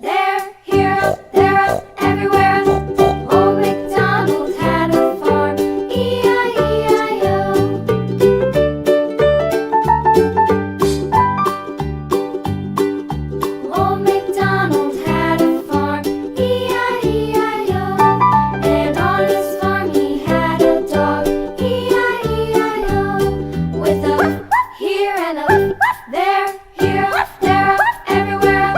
there, here, up, there, up, everywhere. Old MacDonald had a farm, E-I-E-I-O. Old MacDonald had a farm, E-I-E-I-O. And on his farm he had a dog, E-I-E-I-O. With a here and a there, here, up, there, up, everywhere.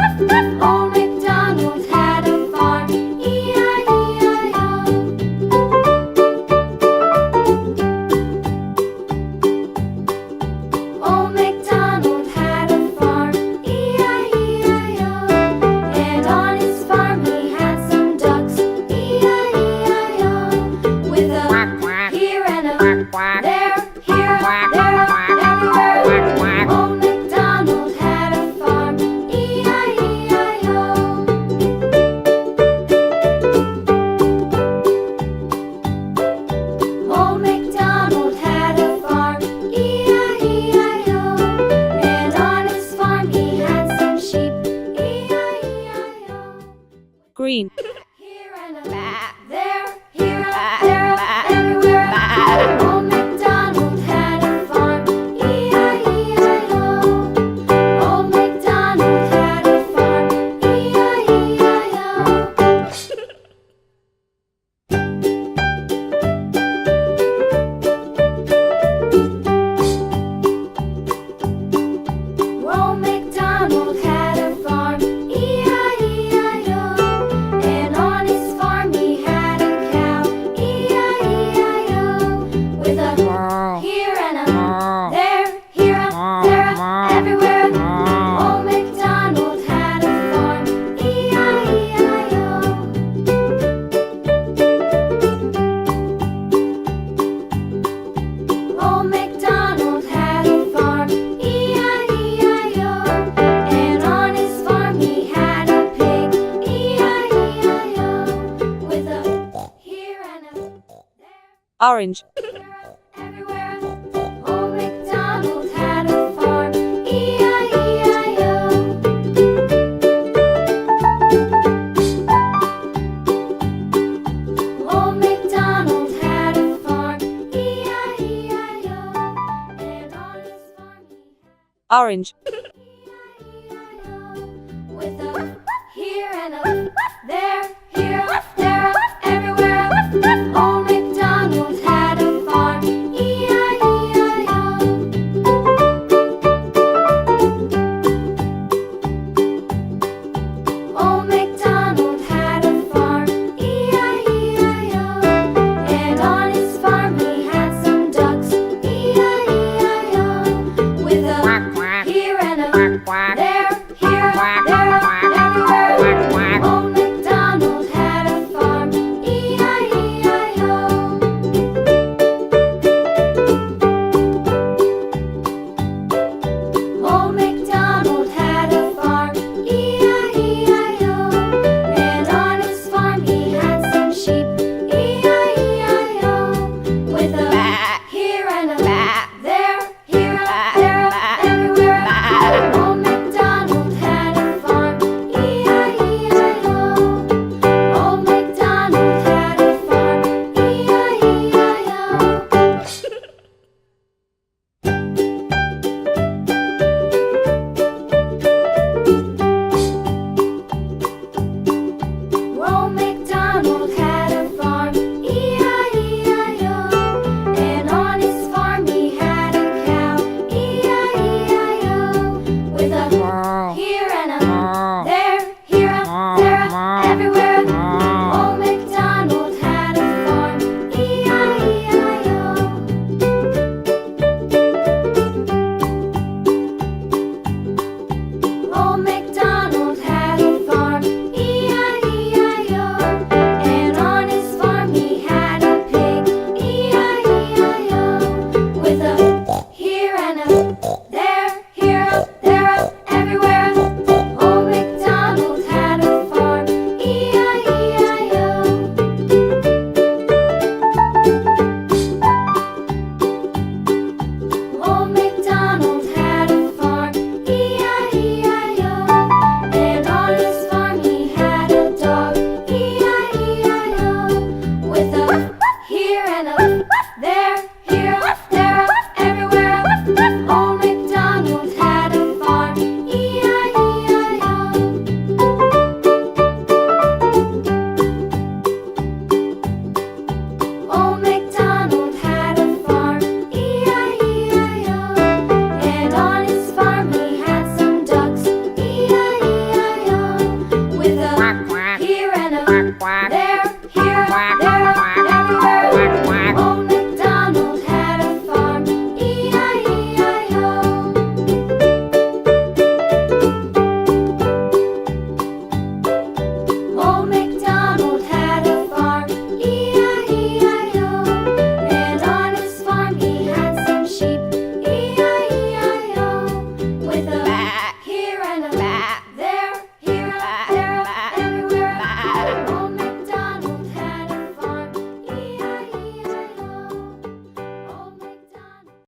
Old MacDonald had a farm, E-I-E-I-O. Old MacDonald had a farm, E-I-E-I-O. And on his farm he had some ducks, E-I-E-I-O. With a here and a there, here, up, there, up, everywhere. Old MacDonald had a farm, E-I-E-I-O. Old MacDonald had a farm, E-I-E-I-O. And on his farm he had some sheep, E-I-E-I-O. Green. Here and a there, here, up, there, up, everywhere. Old MacDonald had a farm, E-I-E-I-O. Old MacDonald had a farm, E-I-E-I-O. Old MacDonald had a farm, E-I-E-I-O. And on his farm he had a cow, E-I-E-I-O. With a here and a there, here, up, there, up, everywhere. Old MacDonald had a farm, E-I-E-I-O. Old MacDonald had a farm, E-I-E-I-O. And on his farm he had a pig, E-I-E-I-O. With a here and a there, Orange. everywhere. Old MacDonald had a farm, E-I-E-I-O. Old MacDonald had a farm, E-I-E-I-O. And on his farm he had Orange. E-I-E-I-O. With a here and a there, here, up, there, up, everywhere. Old MacDonald had a farm, E-I-E-I-O. Old MacDonald had a farm, E-I-E-I-O. And on his farm he had some ducks, E-I-E-I-O. With a here and a there, here, up, there, up, everywhere. Old MacDonald had a farm, E-I-E-I-O. Old MacDonald had a farm, E-I-E-I-O. And on his farm he had some sheep, E-I-E-I-O. With a here and a there, here, up, there, up, everywhere. Old MacDonald had a farm, E-I-E-I-O. Old MacDonald had a farm, E-I-E-I-O. Old MacDonald had a farm, E-I-E-I-O. And on his farm he had a cow, E-I-E-I-O. With a here and a there, here, up, there, up, everywhere.